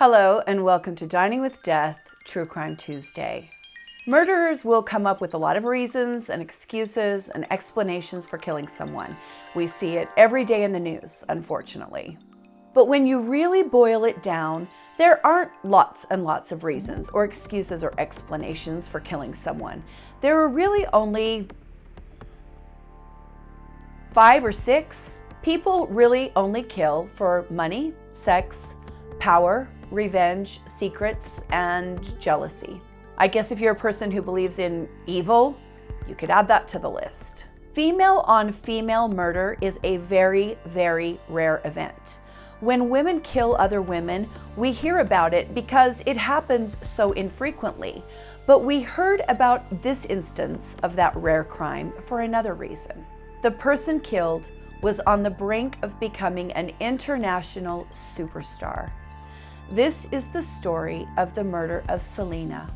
Hello and welcome to Dining with Death, True Crime Tuesday. Murderers will come up with a lot of reasons and excuses and explanations for killing someone. We see it every day in the news, unfortunately. But when you really boil it down, there aren't lots and lots of reasons or excuses or explanations for killing someone. There are really only 5 or 6. People really only kill for money, sex, power, revenge, secrets, and jealousy. I guess if you're a person who believes in evil, you could add that to the list. Female on female murder is a very, very rare event. When women kill other women, we hear about it because it happens so infrequently. But we heard about this instance of that rare crime for another reason. The person killed was on the brink of becoming an international superstar. This is the story of the murder of Selena.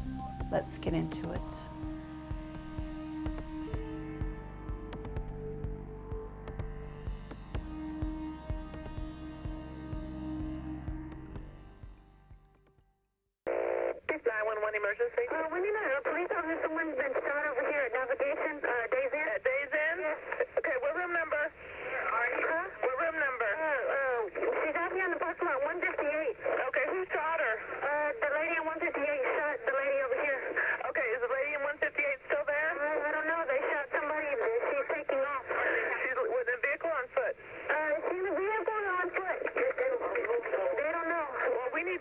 Let's get into it. Emergency? We need a police officer. Someone's been shot over here at Navigation. Days In. At Days In? Yes. Okay, what room number? Huh? What room number? She's out here in the parking lot, 158. Okay, who shot her? The lady in 158 shot the lady over here. Okay, is the lady in 158 still there? I don't know. They shot somebody. She's taking off. She's with a vehicle on foot? She's in a vehicle on foot. They don't know. Well, we need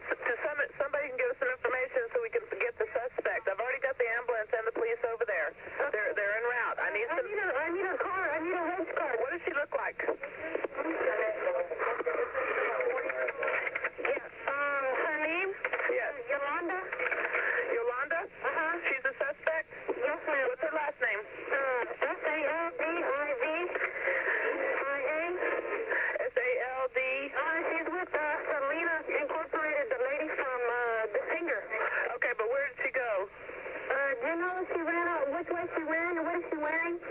somebody can give us some information so we can get the suspect. I've already got the ambulance and the police over there. They're en route. I need a car. I need a red car. What does she look like? Her name? Yes. Yolanda. Yolanda? She's a suspect? Yes, ma'am. What's her last name? Saldivar. She's with Selena Incorporated, the lady from the singer. Okay, but where did she go? Do you know if she ran out? Which way she ran and what is she wearing? Yeah,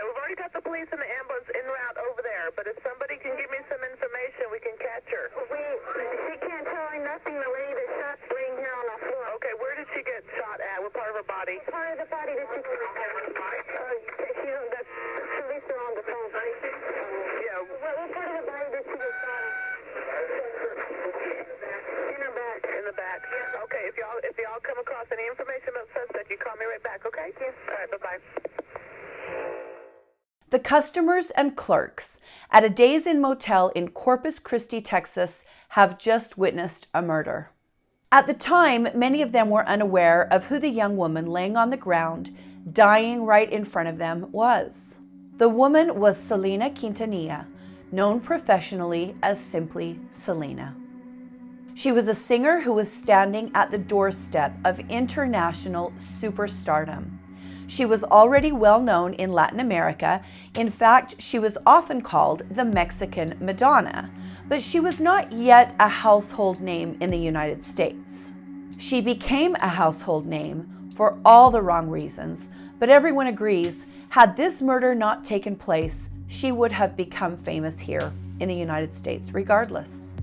we've already got the police and the ambulance en route over there, but if somebody can give me some information, we can catch her. She can't tell me nothing. The lady that shot's laying here on the floor. Okay, where did she get shot at? What part of her body? What part of the body did she get that's police are on the phone. Yeah. What part of the body did she get shot at? In her back. In the back. Yeah. Okay, if y'all come across any information about suspect, you call me right back, okay? Yes. All right, bye-bye. The customers and clerks at a Days Inn motel in Corpus Christi, Texas, have just witnessed a murder. At the time, many of them were unaware of who the young woman laying on the ground, dying right in front of them, was. The woman was Selena Quintanilla, known professionally as simply Selena. She was a singer who was standing at the doorstep of international superstardom. She was already well known in Latin America. In fact, she was often called the Mexican Madonna, but she was not yet a household name in the United States. She became a household name for all the wrong reasons, but everyone agrees, had this murder not taken place, she would have become famous here in the United States regardless.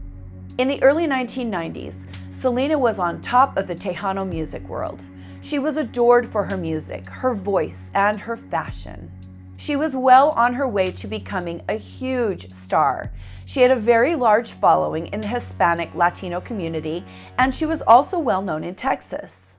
In the early 1990s, Selena was on top of the Tejano music world. She was adored for her music, her voice, and her fashion. She was well on her way to becoming a huge star. She had a very large following in the Hispanic Latino community, and she was also well known in Texas.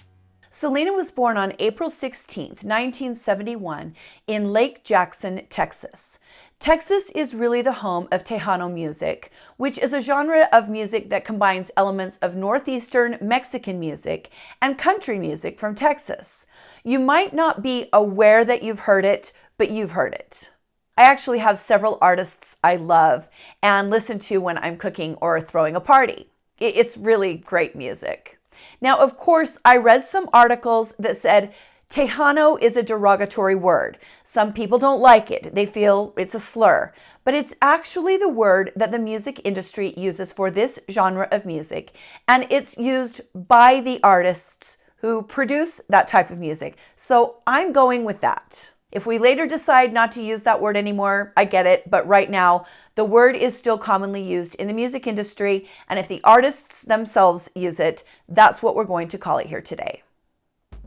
Selena was born on April 16, 1971, in Lake Jackson, Texas. Texas is really the home of Tejano music, which is a genre of music that combines elements of northeastern Mexican music and country music from Texas. You might not be aware that you've heard it, but you've heard it. I actually have several artists I love and listen to when I'm cooking or throwing a party. It's really great music. Now, of course, I read some articles that said Tejano is a derogatory word. Some people don't like it. They feel it's a slur. But it's actually the word that the music industry uses for this genre of music, and it's used by the artists who produce that type of music. So I'm going with that. If we later decide not to use that word anymore, I get it, but right now, the word is still commonly used in the music industry, and if the artists themselves use it, that's what we're going to call it here today.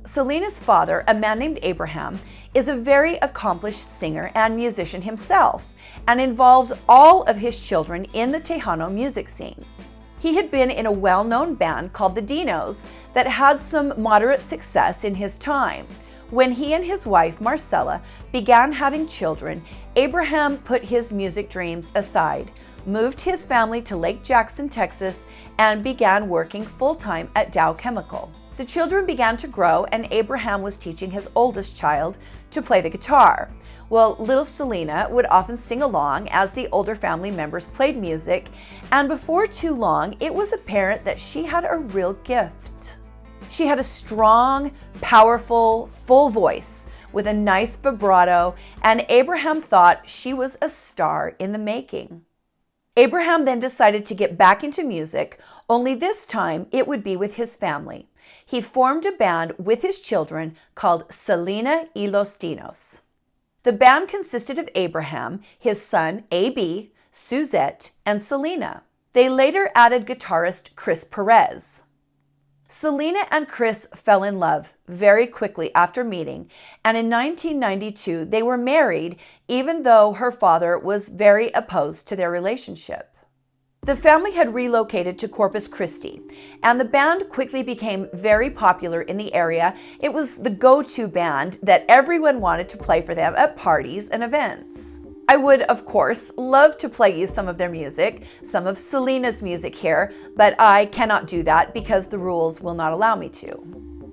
Selena's father, a man named Abraham, is a very accomplished singer and musician himself, and involved all of his children in the Tejano music scene. He had been in a well-known band called the Dinos that had some moderate success in his time. When he and his wife, Marcella, began having children, Abraham put his music dreams aside, moved his family to Lake Jackson, Texas, and began working full-time at Dow Chemical. The children began to grow, and Abraham was teaching his oldest child to play the guitar. Well, little Selena would often sing along as the older family members played music, and before too long, it was apparent that she had a real gift. She had a strong, powerful, full voice with a nice vibrato, and Abraham thought she was a star in the making. Abraham then decided to get back into music, only this time it would be with his family. He formed a band with his children called Selena y los Dinos. The band consisted of Abraham, his son AB, Suzette, and Selena. They later added guitarist Chris Perez. Selena and Chris fell in love very quickly after meeting, and in 1992 they were married, even though her father was very opposed to their relationship. The family had relocated to Corpus Christi, and the band quickly became very popular in the area. It was the go-to band that everyone wanted to play for them at parties and events. I would, of course, love to play you some of their music, some of Selena's music here, but I cannot do that because the rules will not allow me to.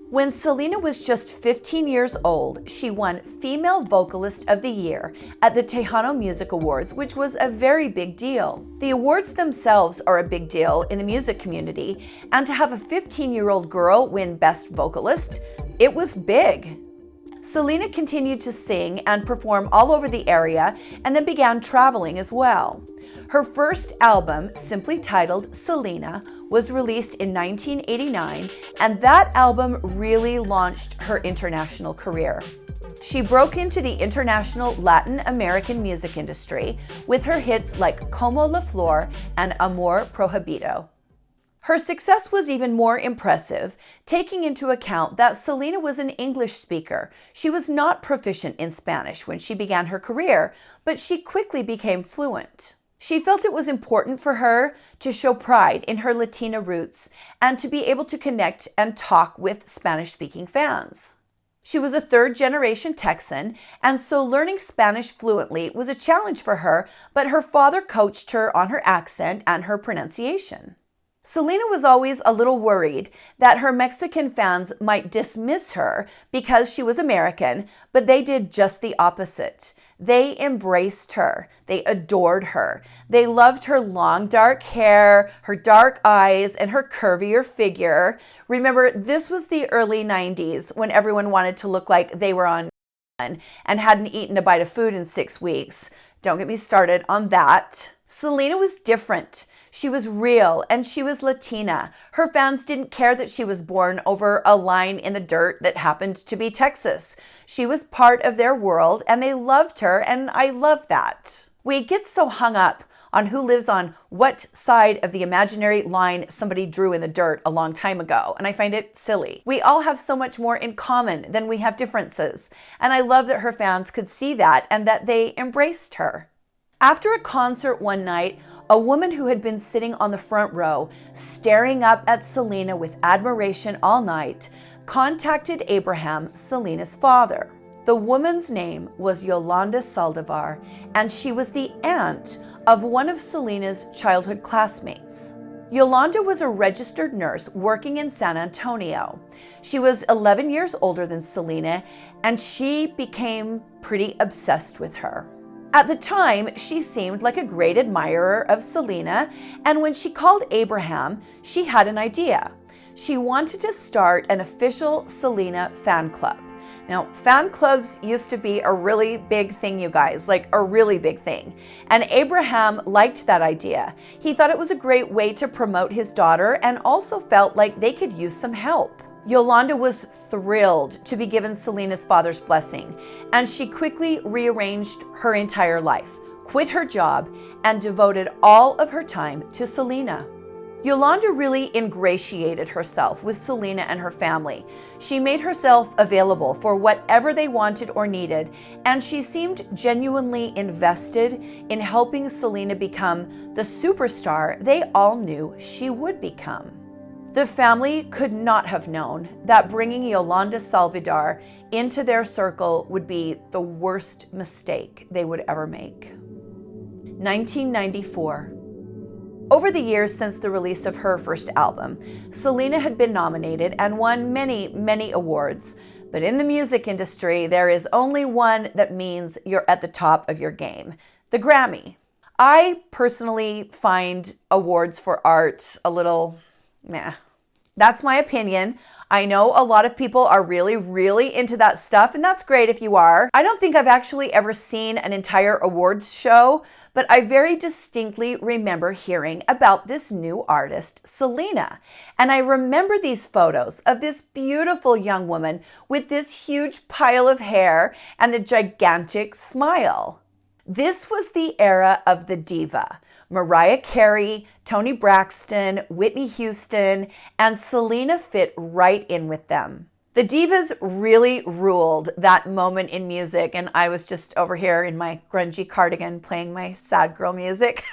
When Selena was just 15 years old, she won Female Vocalist of the Year at the Tejano Music Awards, which was a very big deal. The awards themselves are a big deal in the music community, and to have a 15-year-old girl win Best Vocalist, it was big. Selena continued to sing and perform all over the area and then began traveling as well. Her first album, simply titled Selena, was released in 1989, and that album really launched her international career. She broke into the international Latin American music industry with her hits like Como la Flor and Amor Prohibido. Her success was even more impressive, taking into account that Selena was an English speaker. She was not proficient in Spanish when she began her career, but she quickly became fluent. She felt it was important for her to show pride in her Latina roots and to be able to connect and talk with Spanish-speaking fans. She was a third-generation Texan, and so learning Spanish fluently was a challenge for her, but her father coached her on her accent and her pronunciation. Selena was always a little worried that her Mexican fans might dismiss her because she was American, but they did just the opposite. They embraced her. They adored her. They loved her long dark hair, her dark eyes, and her curvier figure. Remember, this was the early 90s when everyone wanted to look like they were on and hadn't eaten a bite of food in 6 weeks. Don't get me started on that. Selena was different. She was real, and she was Latina. Her fans didn't care that she was born over a line in the dirt that happened to be Texas. She was part of their world, and they loved her, and I love that. We get so hung up on who lives on what side of the imaginary line somebody drew in the dirt a long time ago, and I find it silly. We all have so much more in common than we have differences, and I love that her fans could see that and that they embraced her. After a concert one night, a woman who had been sitting on the front row, staring up at Selena with admiration all night, contacted Abraham, Selena's father. The woman's name was Yolanda Saldivar, and she was the aunt of one of Selena's childhood classmates. Yolanda was a registered nurse working in San Antonio. She was 11 years older than Selena, and she became pretty obsessed with her. At the time, she seemed like a great admirer of Selena, and when she called Abraham, she had an idea. She wanted to start an official Selena fan club. Now, fan clubs used to be a really big thing, you guys, like a really big thing. And Abraham liked that idea. He thought it was a great way to promote his daughter and also felt like they could use some help. Yolanda was thrilled to be given Selena's father's blessing, and she quickly rearranged her entire life, quit her job, and devoted all of her time to Selena. Yolanda really ingratiated herself with Selena and her family. She made herself available for whatever they wanted or needed, and she seemed genuinely invested in helping Selena become the superstar they all knew she would become. The family could not have known that bringing Yolanda Saldivar into their circle would be the worst mistake they would ever make. 1994. Over the years since the release of her first album, Selena had been nominated and won many, many awards. But in the music industry, there is only one that means you're at the top of your game: the Grammy. I personally find awards for art a little meh. That's my opinion. I know a lot of people are really, really into that stuff, and that's great if you are. I don't think I've actually ever seen an entire awards show, but I very distinctly remember hearing about this new artist, Selena. And I remember these photos of this beautiful young woman with this huge pile of hair and the gigantic smile. This was the era of the diva. Mariah Carey, Toni Braxton, Whitney Houston, and Selena fit right in with them. The divas really ruled that moment in music, and I was just over here in my grungy cardigan playing my sad girl music.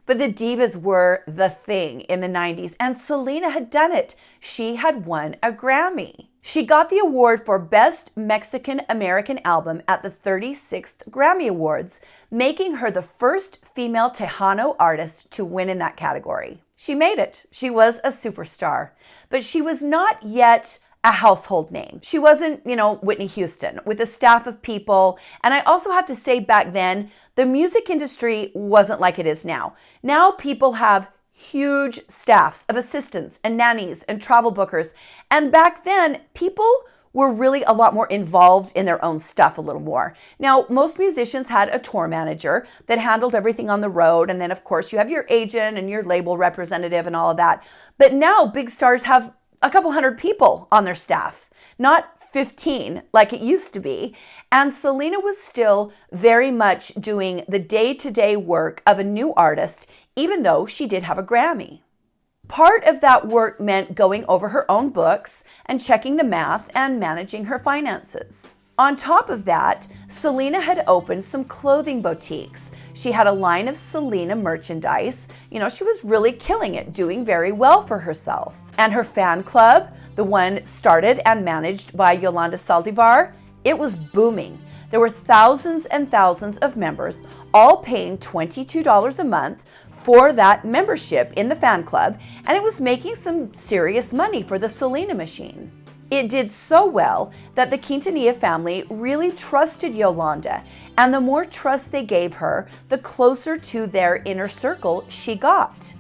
But the divas were the thing in the 90s, and Selena had done it. She had won a Grammy. She got the award for Best Mexican American Album at the 36th Grammy Awards, making her the first female Tejano artist to win in that category. She made it. She was a superstar, but she was not yet a household name. She wasn't, Whitney Houston with a staff of people. And I also have to say, back then, the music industry wasn't like it is now. Now people have huge staffs of assistants and nannies and travel bookers. And back then, people were really a lot more involved in their own stuff a little more. Now, most musicians had a tour manager that handled everything on the road. And then, of course, you have your agent and your label representative and all of that. But now big stars have a couple hundred people on their staff, not 15 like it used to be. And Selena was still very much doing the day-to-day work of a new artist, even though she did have a Grammy. Part of that work meant going over her own books and checking the math and managing her finances. On top of that, Selena had opened some clothing boutiques. She had a line of Selena merchandise. She was really killing it, doing very well for herself. And her fan club, the one started and managed by Yolanda Saldivar, it was booming. There were thousands and thousands of members, all paying $22 a month for that membership in the fan club, and it was making some serious money for the Selena machine. It did so well that the Quintanilla family really trusted Yolanda, and the more trust they gave her, the closer to their inner circle she got.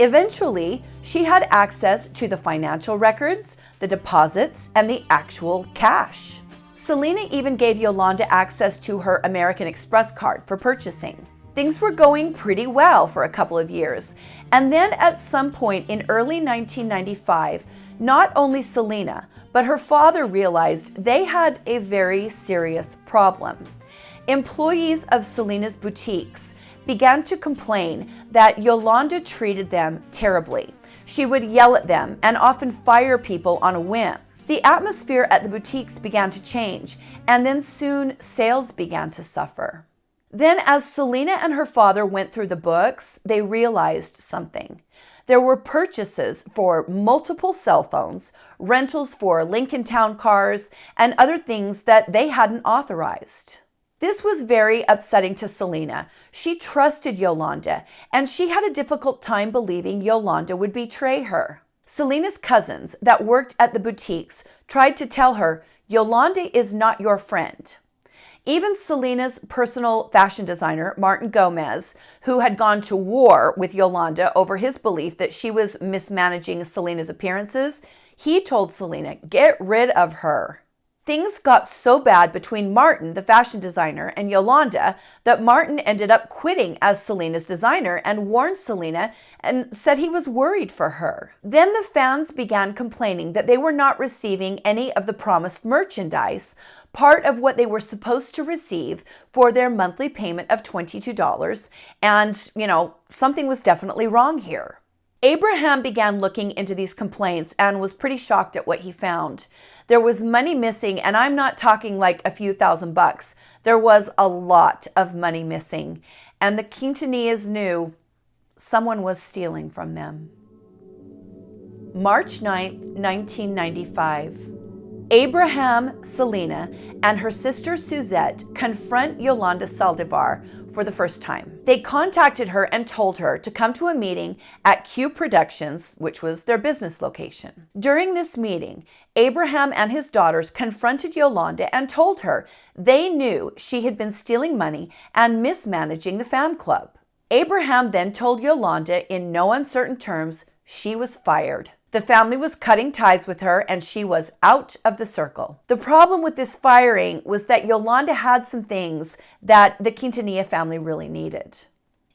Eventually, she had access to the financial records, the deposits, and the actual cash. Selena even gave Yolanda access to her American Express card for purchasing. Things were going pretty well for a couple of years, and then at some point in early 1995, not only Selena, but her father realized they had a very serious problem. Employees of Selena's boutiques began to complain that Yolanda treated them terribly. She would yell at them and often fire people on a whim. The atmosphere at the boutiques began to change, and then soon sales began to suffer. Then, as Selena and her father went through the books, they realized something. There were purchases for multiple cell phones, rentals for Lincoln Town cars, and other things that they hadn't authorized. This was very upsetting to Selena. She trusted Yolanda, and she had a difficult time believing Yolanda would betray her. Selena's cousins that worked at the boutiques tried to tell her, "Yolanda is not your friend." Even Selena's personal fashion designer, Martin Gomez, who had gone to war with Yolanda over his belief that she was mismanaging Selena's appearances, he told Selena, "Get rid of her." Things got so bad between Martin, the fashion designer, and Yolanda that Martin ended up quitting as Selena's designer and warned Selena and said he was worried for her. Then the fans began complaining that they were not receiving any of the promised merchandise, part of what they were supposed to receive for their monthly payment of $22. And, something was definitely wrong here. Abraham began looking into these complaints and was pretty shocked at what he found. There was money missing, and I'm not talking like a few $1,000s. There was a lot of money missing, and the Quintanillas knew someone was stealing from them. March 9th, 1995. Abraham, Selena, and her sister Suzette confront Yolanda Saldivar for the first time. They contacted her and told her to come to a meeting at Q Productions, which was their business location. During this meeting, Abraham and his daughters confronted Yolanda and told her they knew she had been stealing money and mismanaging the fan club. Abraham then told Yolanda in no uncertain terms she was fired. The family was cutting ties with her and she was out of the circle. The problem with this firing was that Yolanda had some things that the Quintanilla family really needed.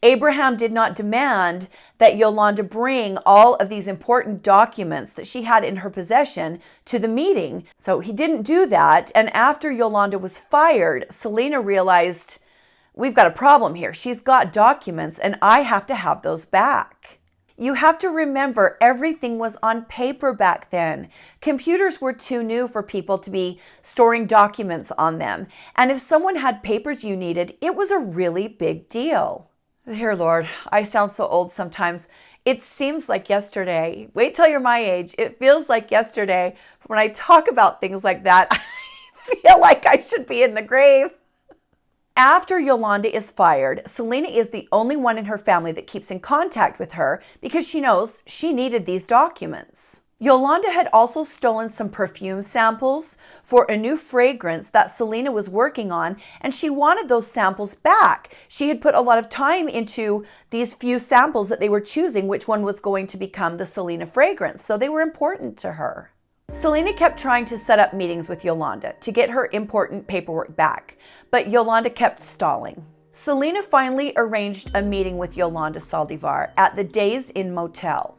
Abraham did not demand that Yolanda bring all of these important documents that she had in her possession to the meeting. So he didn't do that. And after Yolanda was fired, Selena realized, we've got a problem here. She's got documents and I have to have those back. You have to remember everything was on paper back then. Computers were too new for people to be storing documents on them. And if someone had papers you needed, it was a really big deal. Dear Lord, I sound so old sometimes. It seems like yesterday. Wait till you're my age. It feels like yesterday. When I talk about things like that, I feel like I should be in the grave. After Yolanda is fired, Selena is the only one in her family that keeps in contact with her because she knows she needed these documents. Yolanda had also stolen some perfume samples for a new fragrance that Selena was working on, and she wanted those samples back. She had put a lot of time into these few samples that they were choosing which one was going to become the Selena fragrance, so they were important to her. Selena kept trying to set up meetings with Yolanda to get her important paperwork back, but Yolanda kept stalling. Selena finally arranged a meeting with Yolanda Saldivar at the Days Inn motel.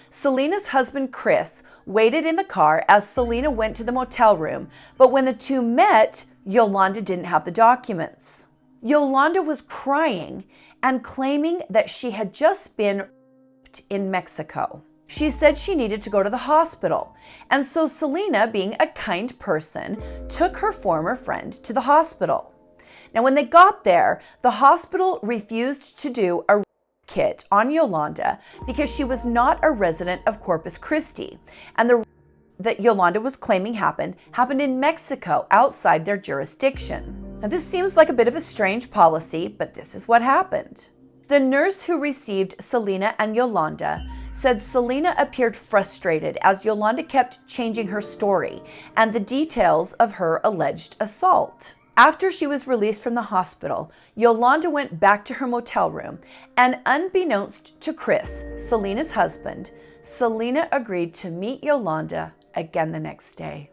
Selena's husband Chris waited in the car as Selena went to the motel room, but when the two met, Yolanda didn't have the documents. Yolanda was crying and claiming that she had just been raped in Mexico. She said she needed to go to the hospital, and so Selena, being a kind person, took her former friend to the hospital. Now, when they got there, the hospital refused to do a kit on Yolanda because she was not a resident of Corpus Christi, and the that Yolanda was claiming happened in Mexico, outside their jurisdiction. Now, this seems like a bit of a strange policy, but this is what happened. The nurse who received Selena and Yolanda said Selena appeared frustrated as Yolanda kept changing her story and the details of her alleged assault. After she was released from the hospital, Yolanda went back to her motel room, and unbeknownst to Chris, Selena's husband, Selena agreed to meet Yolanda again the next day.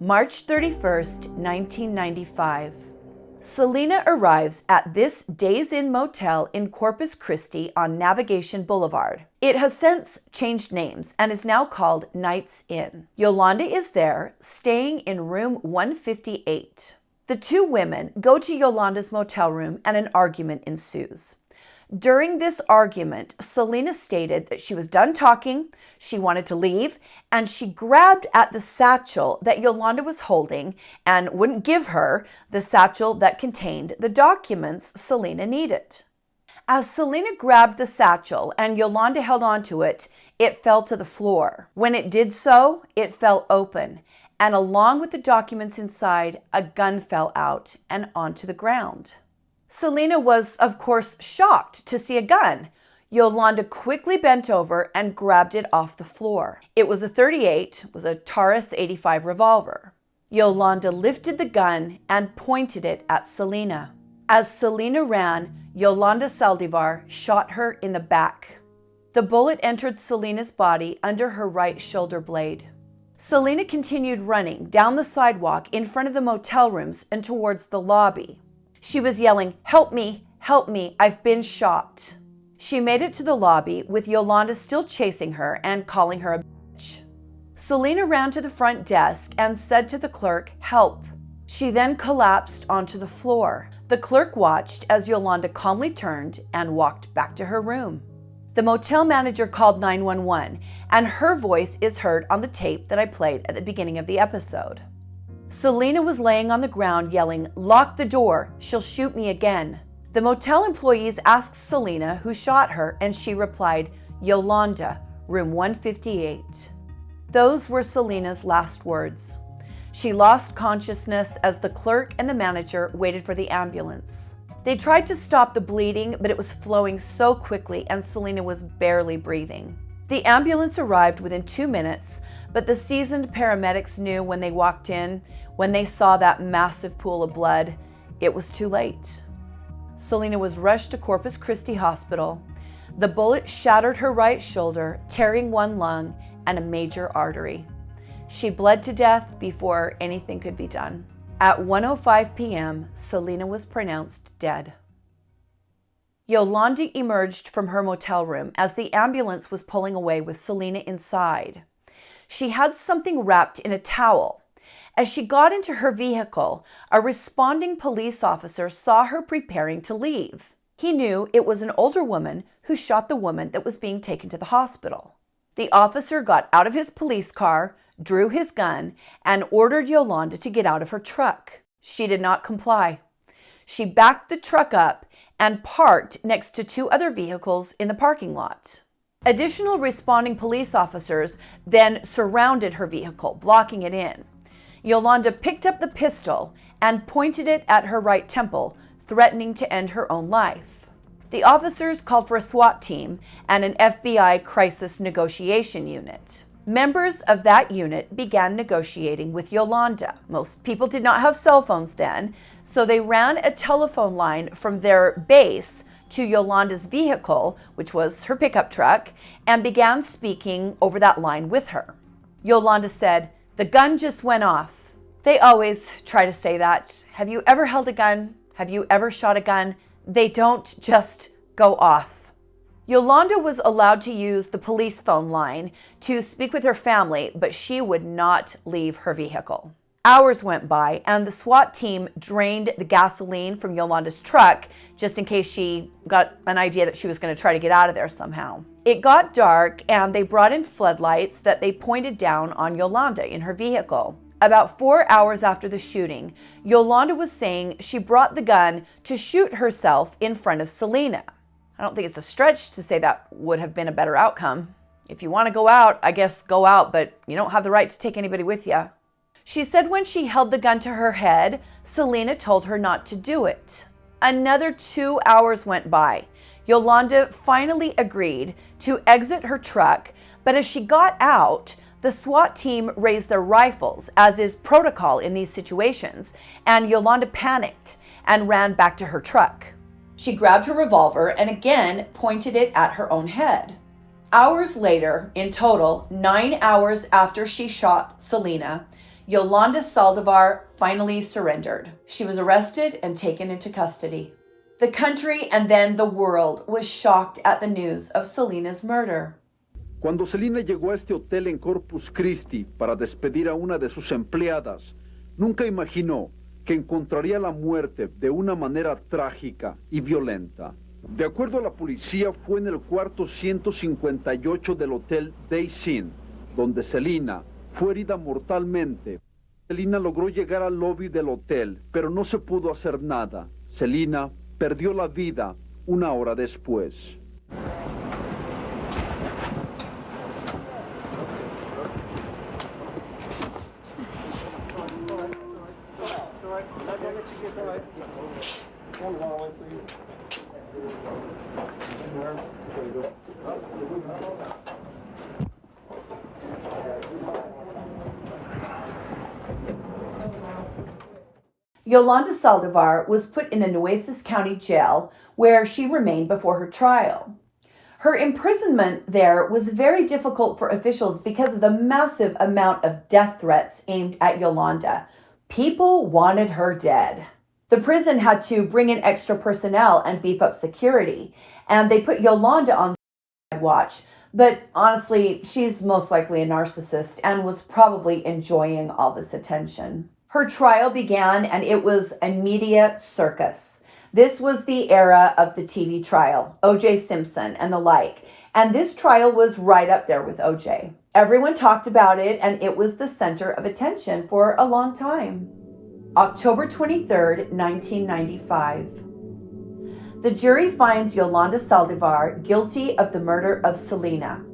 March 31st, 1995. Selena arrives at this Days Inn motel in Corpus Christi on Navigation Boulevard. It has since changed names and is now called Knights Inn. Yolanda is there, staying in room 158. The two women go to Yolanda's motel room and an argument ensues. During this argument, Selena stated that she was done talking, she wanted to leave, and she grabbed at the satchel that Yolanda was holding and wouldn't give her the satchel that contained the documents Selena needed. As Selena grabbed the satchel and Yolanda held onto it, it fell to the floor. When it did so, it fell open, and along with the documents inside, a gun fell out and onto the ground. Selena was, of course, shocked to see a gun. Yolanda quickly bent over and grabbed it off the floor. It was a .38, was a Taurus 85 revolver. Yolanda lifted the gun and pointed it at Selena. As Selena ran, Yolanda Saldivar shot her in the back. The bullet entered Selena's body under her right shoulder blade. Selena continued running down the sidewalk in front of the motel rooms and towards the lobby. She was yelling, "Help me, help me, I've been shot." She made it to the lobby with Yolanda still chasing her and calling her a bitch. Selena ran to the front desk and said to the clerk, "Help." She then collapsed onto the floor. The clerk watched as Yolanda calmly turned and walked back to her room. The motel manager called 911, and her voice is heard on the tape that I played at the beginning of the episode. Selena was laying on the ground yelling, "Lock the door, she'll shoot me again." The motel employees asked Selena who shot her, and she replied, "Yolanda, room 158. Those were Selena's last words. She lost consciousness as the clerk and the manager waited for the ambulance. They tried to stop the bleeding, but it was flowing so quickly and Selena was barely breathing. The ambulance arrived within 2 minutes, but the seasoned paramedics knew when they walked in, when they saw that massive pool of blood, it was too late. Selena was rushed to Corpus Christi Hospital. The bullet shattered her right shoulder, tearing one lung and a major artery. She bled to death before anything could be done. At 1:05 p.m., Selena was pronounced dead. Yolanda emerged from her motel room as the ambulance was pulling away with Selena inside. She had something wrapped in a towel. As she got into her vehicle, a responding police officer saw her preparing to leave. He knew it was an older woman who shot the woman that was being taken to the hospital. The officer got out of his police car, drew his gun, and ordered Yolanda to get out of her truck. She did not comply. She backed the truck up and parked next to 2 other vehicles in the parking lot. Additional responding police officers then surrounded her vehicle, blocking it in. Yolanda picked up the pistol and pointed it at her right temple, threatening to end her own life. The officers called for a SWAT team and an FBI crisis negotiation unit. Members of that unit began negotiating with Yolanda. Most people did not have cell phones then, so they ran a telephone line from their base to Yolanda's vehicle, which was her pickup truck, and began speaking over that line with her. Yolanda said, "The gun just went off." They always try to say that. Have you ever held a gun? Have you ever shot a gun? They don't just go off. Yolanda was allowed to use the police phone line to speak with her family, but she would not leave her vehicle. Hours went by and the SWAT team drained the gasoline from Yolanda's truck just in case she got an idea that she was going to try to get out of there somehow. It got dark and they brought in floodlights that they pointed down on Yolanda in her vehicle. About 4 hours after the shooting, Yolanda was saying she brought the gun to shoot herself in front of Selena. I don't think it's a stretch to say that would have been a better outcome. If you want to go out, I guess go out, but you don't have the right to take anybody with you. She said when she held the gun to her head, Selena told her not to do it. Another 2 hours went by. Yolanda finally agreed to exit her truck, but as she got out, the SWAT team raised their rifles, as is protocol in these situations, and Yolanda panicked and ran back to her truck. She grabbed her revolver and again pointed it at her own head. Hours later, in total, 9 hours after she shot Selena, Yolanda Saldivar finally surrendered. She was arrested and taken into custody. The country and then the world was shocked at the news of Selena's murder. Cuando Selena llegó a este hotel en Corpus Christi para despedir a una de sus empleadas, nunca imaginó que encontraría la muerte de una manera trágica y violenta. De acuerdo a la policía, fue en el cuarto 158 del Hotel Days Inn, donde Selena fue herida mortalmente. Selena logró llegar al lobby del hotel, pero no se pudo hacer nada. Selena perdió la vida 1 hora después. Yolanda Saldivar was put in the Nueces County Jail, where she remained before her trial. Her imprisonment there was very difficult for officials because of the massive amount of death threats aimed at Yolanda. People wanted her dead. The prison had to bring in extra personnel and beef up security, and they put Yolanda on watch. But honestly, she's most likely a narcissist and was probably enjoying all this attention. Her trial began, and it was a media circus. This was the era of the TV trial, O.J. Simpson and the like. And this trial was right up there with O.J. Everyone talked about it, and it was the center of attention for a long time. October 23rd, 1995. The jury finds Yolanda Saldivar guilty of the murder of Selena.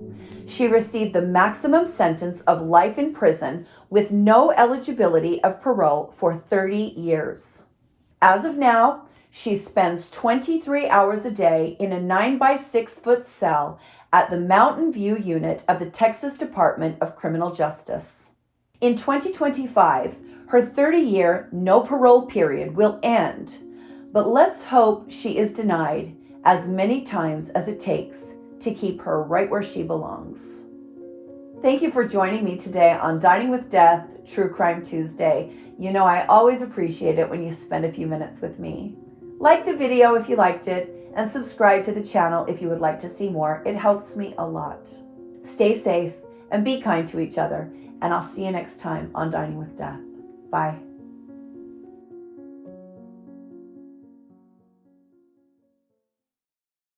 She received the maximum sentence of life in prison with no eligibility of parole for 30 years. As of now, she spends 23 hours a day in a 9-by-6-foot cell at the Mountain View unit of the Texas Department of Criminal Justice. In 2025, her 30-year no parole period will end, but let's hope she is denied as many times as it takes to keep her right where she belongs. Thank you for joining me today on Dining with Death, True Crime Tuesday. You know I always appreciate it when you spend a few minutes with me. Like the video if you liked it, and subscribe to the channel if you would like to see more. It helps me a lot. Stay safe and be kind to each other, and I'll see you next time on Dining with Death. Bye.